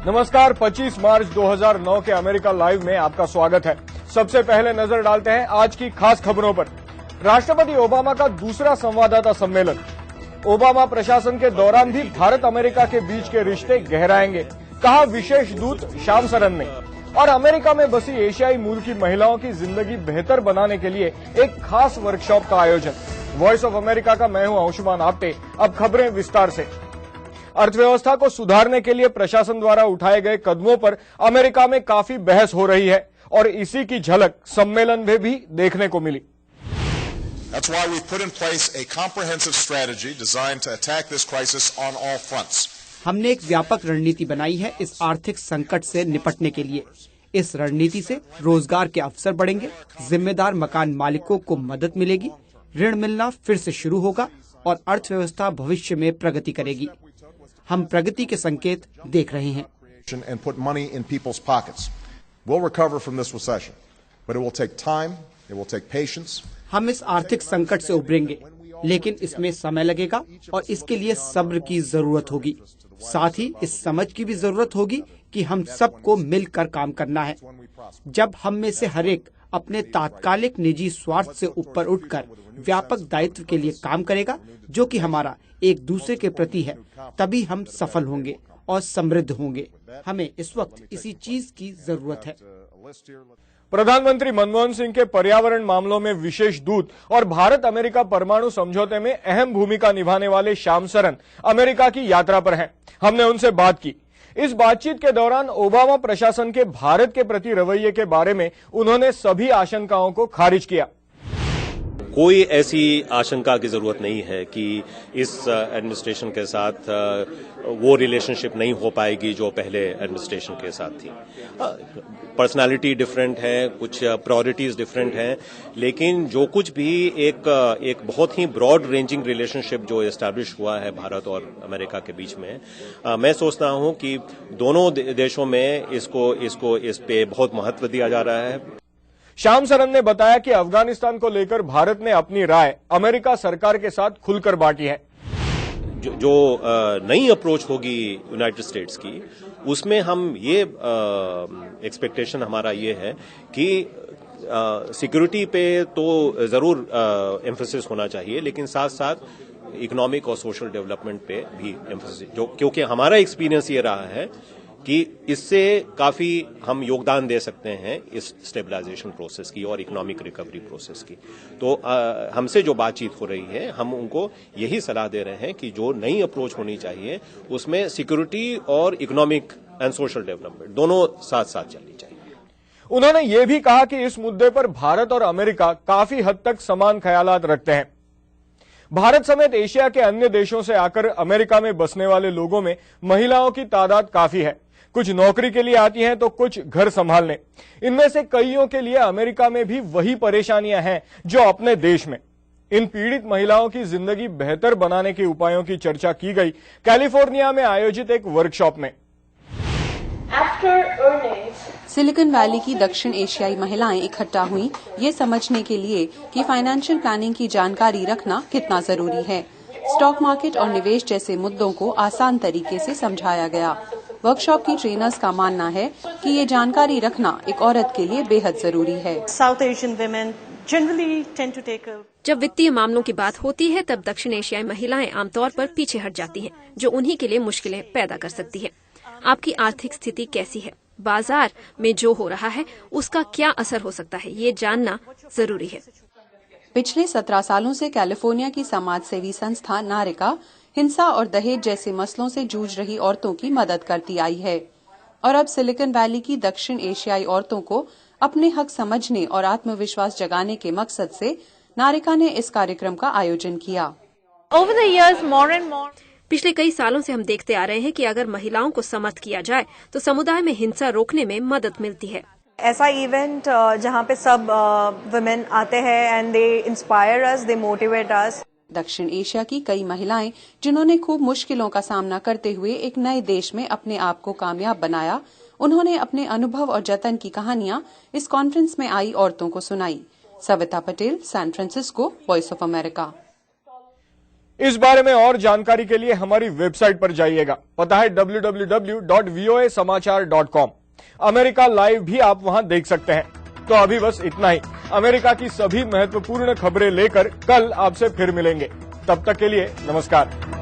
नमस्कार, 25 मार्च 2009 के America live में आपका स्वागत है। सबसे पहले नजर डालते हैं आज की खास खबरों पर। राष्ट्रपति ओबामा का दूसरा संवाददाता सम्मेलन। ओबामा प्रशासन के दौरान भी भारत अमेरिका के बीच के रिश्ते गहराएंगे, कहा विशेष दूत श्याम सरन ने। और अमेरिका में बसी एशियाई मूल की महिलाओं की जिंदगी बेहतर बनाने के लिए एक खास वर्कशॉप का आयोजन। वॉइस ऑफ अमेरिका का मैं हूं अंशुमान आप्टे। अब खबरें विस्तार से। अर्थव्यवस्था को सुधारने के लिए प्रशासन द्वारा उठाए गए कदमों पर अमेरिका में काफी बहस हो रही है और इसी की झलक सम्मेलन में भी देखने को मिली। That's why we put in place a comprehensive strategy designed to attack this crisis on all fronts. हमने एक व्यापक रणनीति बनाई है इस आर्थिक संकट से निपटने के लिए। इस रणनीति से रोजगार के अवसर बढ़ेंगे, जिम्मेदार मकान मालिकों को मदद मिलेगी, ऋण मिलना फिर से शुरू होगा और अर्थव्यवस्था भविष्य में प्रगति करेगी। हम प्रगति के संकेत देख रहे हैं। And put money in people's pockets. We'll recover from this recession, but it will take time, it will take patience. हम इस आर्थिक संकट से उभरेंगे, लेकिन इसमें समय लगेगा और इसके लिए सब्र की जरूरत होगी। साथ ही इस समझ की भी जरूरत होगी कि हम सबको मिलकर काम करना है। जब हम में से हर एक अपने तात्कालिक निजी स्वार्थ से ऊपर उठकर व्यापक दायित्व के लिए काम करेगा, जो कि हमारा एक दूसरे के प्रति है, तभी हम सफल होंगे और समृद्ध होंगे। हमें इस वक्त इसी चीज की जरूरत है। प्रधानमंत्री मनमोहन सिंह के पर्यावरण मामलों में विशेष दूत और भारत अमेरिका परमाणु समझौते में अहम भूमिका निभाने वाले श्याम सरन अमेरिका की यात्रा पर हैं। हमने उनसे बात की। इस बातचीत के दौरान ओबामा प्रशासन के भारत के प्रति रवैये के बारे में उन्होंने सभी आशंकाओं को खारिज किया। कोई ऐसी आशंका की जरूरत नहीं है कि इस एडमिनिस्ट्रेशन के साथ वो रिलेशनशिप नहीं हो पाएगी जो पहले एडमिनिस्ट्रेशन के साथ थी। पर्सनालिटी डिफरेंट है, कुछ प्रायोरिटीज डिफरेंट हैं, लेकिन जो कुछ भी एक बहुत ही ब्रॉड रेंजिंग रिलेशनशिप जो एस्टैब्लिश हुआ है भारत और अमेरिका के बीच में, मैं सोचता हूं कि दोनों देशों में इस पे बहुत महत्व दिया जा रहा है। श्याम सरन ने बताया कि अफगानिस्तान को लेकर भारत ने अपनी राय अमेरिका सरकार के साथ खुलकर बांटी है। जो नई अप्रोच होगी यूनाइटेड स्टेट्स की, उसमें हम ये एक्सपेक्टेशन हमारा ये है कि सिक्योरिटी पे तो जरूर एम्फेसिस होना चाहिए, लेकिन साथ साथ इकोनॉमिक और सोशल डेवलपमेंट पे भी एम्फेसिस, क्योंकि हमारा एक्सपीरियंस ये रहा है कि इससे काफी हम योगदान दे सकते हैं इस स्टेबलाइजेशन प्रोसेस की और इकोनॉमिक रिकवरी प्रोसेस की। तो हमसे जो बातचीत हो रही है, हम उनको यही सलाह दे रहे हैं कि जो नई अप्रोच होनी चाहिए उसमें सिक्योरिटी और इकोनॉमिक एंड सोशल डेवलपमेंट दोनों साथ साथ चलनी चाहिए। उन्होंने ये भी कहा कि इस मुद्दे पर भारत और अमेरिका काफी हद तक समान ख्यालात रखते हैं। भारत समेत एशिया के अन्य देशों से आकर अमेरिका में बसने वाले लोगों में महिलाओं की तादाद काफी है। कुछ नौकरी के लिए आती हैं तो कुछ घर संभालने। इनमें से कईयों के लिए अमेरिका में भी वही परेशानियां हैं जो अपने देश में। इन पीड़ित महिलाओं की जिंदगी बेहतर बनाने के उपायों की चर्चा की गई कैलिफोर्निया में आयोजित एक वर्कशॉप में। सिलिकॉन वैली की दक्षिण एशियाई महिलाएं इकट्ठा हुई ये समझने के लिए कि फाइनेंशियल प्लानिंग की जानकारी रखना कितना जरूरी है। स्टॉक मार्केट और निवेश जैसे मुद्दों को आसान तरीके से समझाया गया। वर्कशॉप की ट्रेनर्स का मानना है कि ये जानकारी रखना एक औरत के लिए बेहद जरूरी है। South Asian women generally tend to take जब वित्तीय मामलों की बात होती है तब दक्षिण एशियाई महिलाएं आमतौर पर पीछे हट जाती हैं, जो उन्हीं के लिए मुश्किलें पैदा कर सकती है। आपकी आर्थिक स्थिति कैसी है, बाजार में जो हो रहा है उसका क्या असर हो सकता है, ये जानना जरूरी है। पिछले 17 सालों से कैलिफोर्निया की समाजसेवी संस्था नारिका हिंसा और दहेज जैसे मसलों से जूझ रही औरतों की मदद करती आई है और अब सिलिकॉन वैली की दक्षिण एशियाई औरतों को अपने हक समझने और आत्मविश्वास जगाने के मकसद से नारिका ने इस कार्यक्रम का आयोजन किया। पिछले कई सालों से हम देखते आ रहे हैं कि अगर महिलाओं को समर्थ किया जाए तो समुदाय में हिंसा रोकने में मदद मिलती है। ऐसा इवेंट जहाँ पे सब वुमेन आते हैं and they inspire us, they motivate अस। दक्षिण एशिया की कई महिलाएं जिन्होंने खूब मुश्किलों का सामना करते हुए एक नए देश में अपने आप को कामयाब बनाया, उन्होंने अपने अनुभव और जतन की कहानियां इस कॉन्फ्रेंस में आई औरतों को सुनाई। Savita Patel, San Francisco, Voice of America. इस बारे में और जानकारी के लिए हमारी वेबसाइट पर जाइएगा। पता है www.voasamachaar.com। अमेरिका लाइव भी आप वहां देख सकते हैं। तो अभी बस इतना ही। अमेरिका की सभी महत्वपूर्ण खबरें लेकर कल आपसे फिर मिलेंगे। तब तक के लिए नमस्कार।